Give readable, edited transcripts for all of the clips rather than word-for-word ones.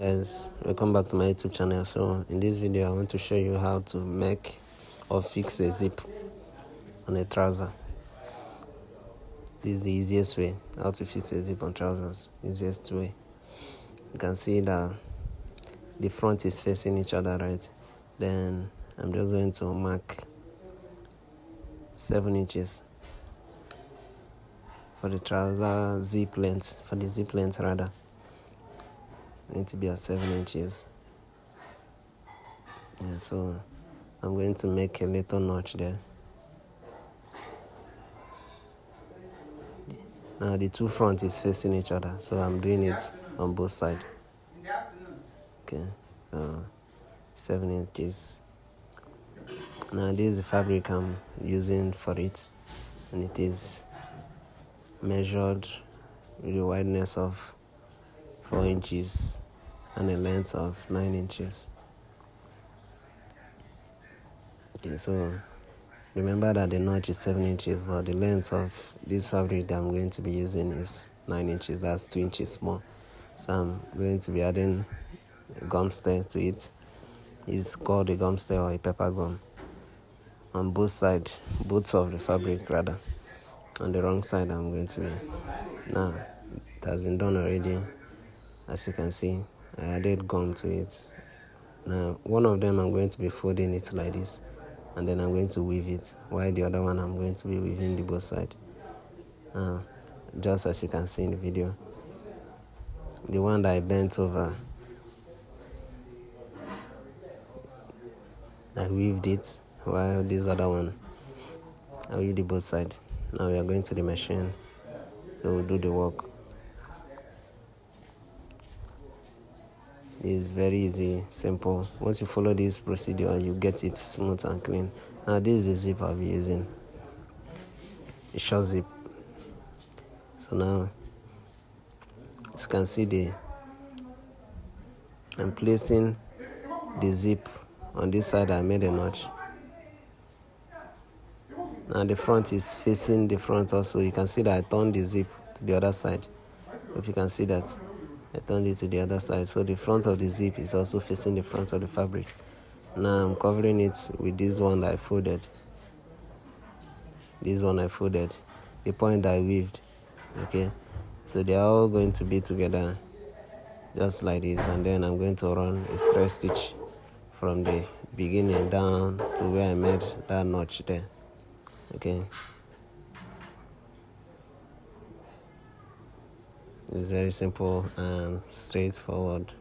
Guys, welcome back to my YouTube channel. So in this video I want to show you how to make or fix a zip on a trouser. This is the easiest way how to fix a zip on trousers. Easiest way. You can see that the front is facing each other, right? Then I'm just going to mark 7 inches for the trouser zip length, for the zip length rather. Going to be at 7 inches. Yeah, so I'm going to make a little notch there. Now the two front is facing each other, so I'm doing it on both sides. Okay, 7 inches. Now this is the fabric I'm using for it, and it is measured with a wideness of 4 inches and a length of 9 inches. Okay, so remember that the notch is 7 inches, but the length of this fabric that I'm going to be using is 9 inches. That's 2 inches more. So I'm going to be adding a gum stain to it. It's called a gum stain or a pepper gum. On both sides, both of the fabric rather. On the wrong side, I'm going to be. Now, it has been done already. As you can see, I added gum to it. Now, one of them I'm going to be folding it like this, and then I'm going to weave it, while the other one I'm going to be weaving the both sides. Just as you can see in the video, the one that I bent over, I weaved it, while this other one I weaved the both sides. Now we are going to the machine, so we'll do the work. It's very easy, simple. Once you follow this procedure, you get it smooth and clean. Now this is the zip I'll be using, a short zip. So now, as you can see, I'm placing the zip on this side. I made a notch. Now the front is facing the front also. You can see that I turned the zip to the other side. Hope you can see that. I turned it to the other side, so the front of the zip is also facing the front of the fabric. Now I'm covering it with this one that I folded. This one I folded, the point that I weaved. Okay, so they are all going to be together, just like this, and then I'm going to run a straight stitch from the beginning down to where I made that notch there. Okay. It's very simple and straightforward.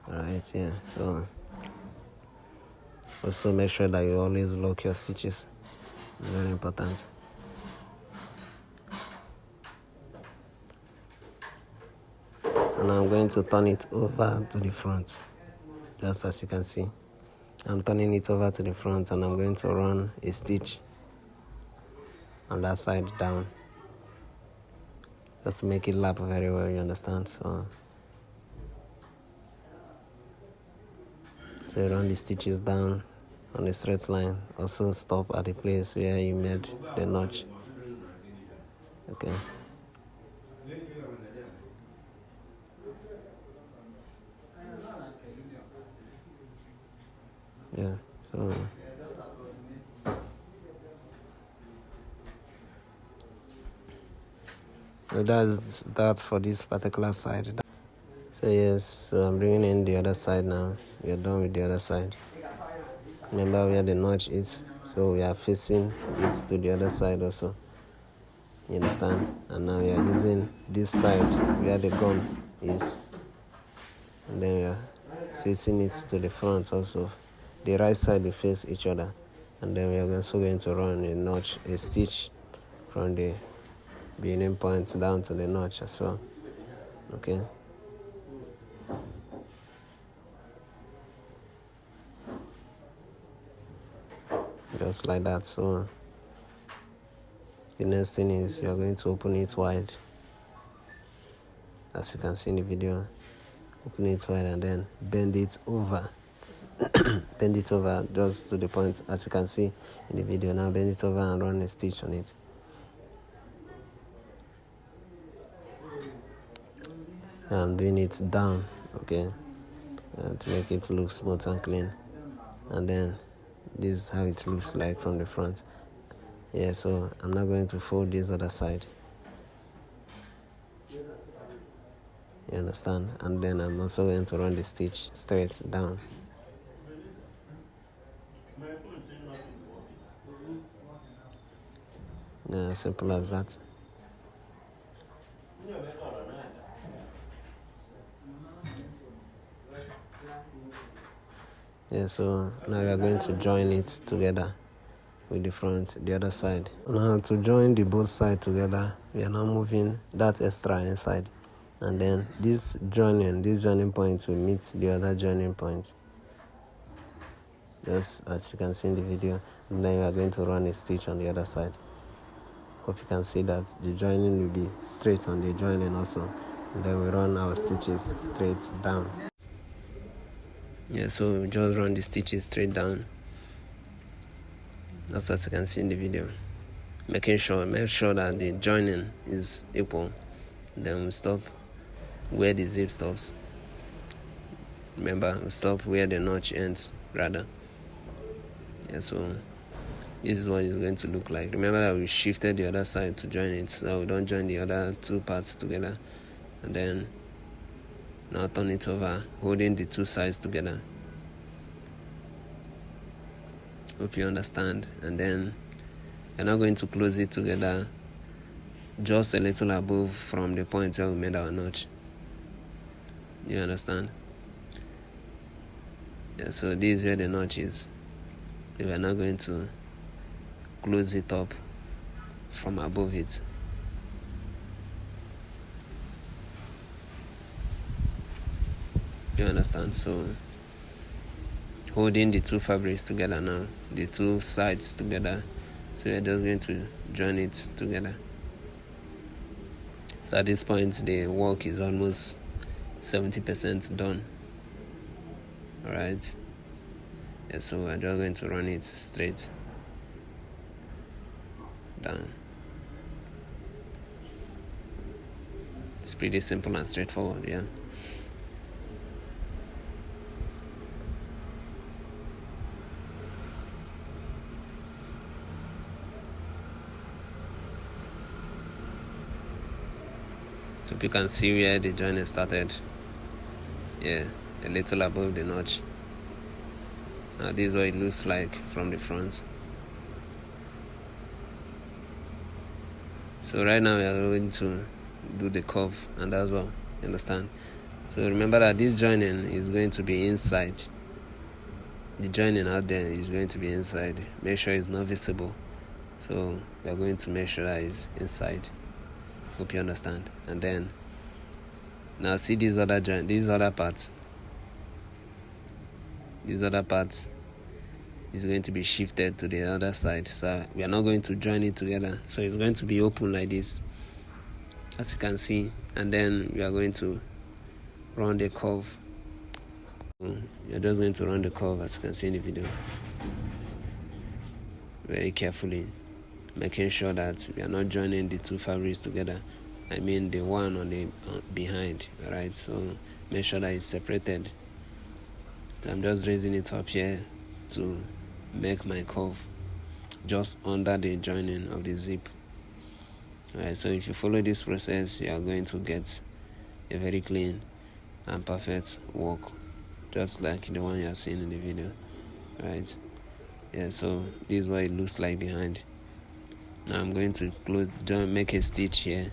Alright, yeah. So also make sure that you always lock your stitches. It's very important. So now I'm going to turn it over to the front. Just as you can see, I'm turning it over to the front, and I'm going to run a stitch on that side down. Just to make it lap very well, you understand? So you run the stitches down on a straight line. Also stop at the place where you made the notch. Okay. Yeah. So that's that for this particular side. So yes, so I'm bringing in the other side now. We are done with the other side. Remember where the notch is, so we are facing it to the other side also. You understand? And now we are using this side where the gum is, and then we are facing it to the front also. The right side will face each other, and then we are also going to run a notch, a stitch from the beginning point down to the notch as well. Okay. Just like that. So the next thing is you are going to open it wide, as you can see in the video. Open it wide and then bend it over. Bend it over just to the point, as you can see in the video. Now bend it over and run a stitch on it. I'm doing it down. Okay, to make it look smooth and clean. And then this is how it looks like from the front. Yeah, so I'm not going to fold this other side. You understand? And then I'm also going to run the stitch straight down. Yeah, simple as that. Yeah, so now we are going to join it together with the front, the other side. Now to join the both sides together, we are now moving that extra inside. And then this joining point will meet the other joining point. Just as you can see in the video. And then we are going to run a stitch on the other side. Hope you can see that the joining will be straight on the joining also. And then we run our stitches straight down. Yeah, so we just run the stitches straight down. That's as you can see in the video. Make sure that the joining is equal. Then we stop where the zip stops. Remember, we stop where the notch ends, rather. Yeah, so this is what it's going to look like. Remember that we shifted the other side to join it, so we don't join the other two parts together. And then now turn it over, holding the two sides together. Hope you understand. And then we're now going to close it together just a little above from the point where we made our notch. You understand? Yeah, so this is where the notch is. We are now going to close it up from above it. You understand? So holding the two fabrics together now, the two sides together. So we're just going to join it together. So at this point the work is almost 70% done. Alright. Yeah, so we're just going to run it straight down. It's pretty simple and straightforward, yeah. So you can see where the joining started. Yeah, a little above the notch. Now this is what it looks like from the front. So right now we are going to do the curve, and that's all. You understand? So remember that this joining is going to be inside. The joining out there is going to be inside. Make sure it's not visible. So we are going to make sure that it's inside. Hope you understand. And then now see these other parts. These other parts is going to be shifted to the other side. So we are not going to join it together. So it's going to be open like this, as you can see. And then we are going to run the curve. You're just going to run the curve, as you can see in the video, very carefully, making sure that we are not joining the two fabrics together. I mean the one on the behind. Alright, so make sure that it's separated. So I'm just raising it up here to make my curve just under the joining of the zip. Alright, so if you follow this process, you are going to get a very clean and perfect work, just like the one you are seeing in the video. Right? Yeah, so this is what it looks like behind. Now I'm going to make a stitch here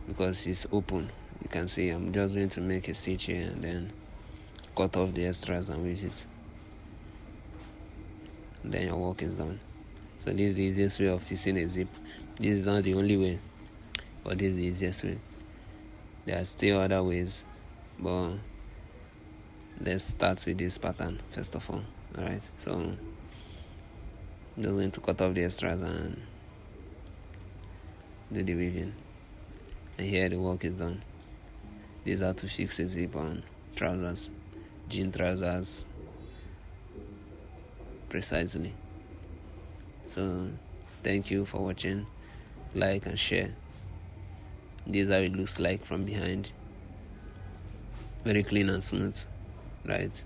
because it's open. You can see I'm just going to make a stitch here and then cut off the extras and weave it. And then your work is done. So this is the easiest way of fixing a zip. This is not the only way, but this is the easiest way. There are still other ways, but let's start with this pattern first of all. Alright, so I'm just going to cut off the extras and do the weaving. And here the work is done. This is how to fix a zip on trousers, jean trousers, precisely. So thank you for watching. Like and share. This is how it looks like from behind. Very clean and smooth. right?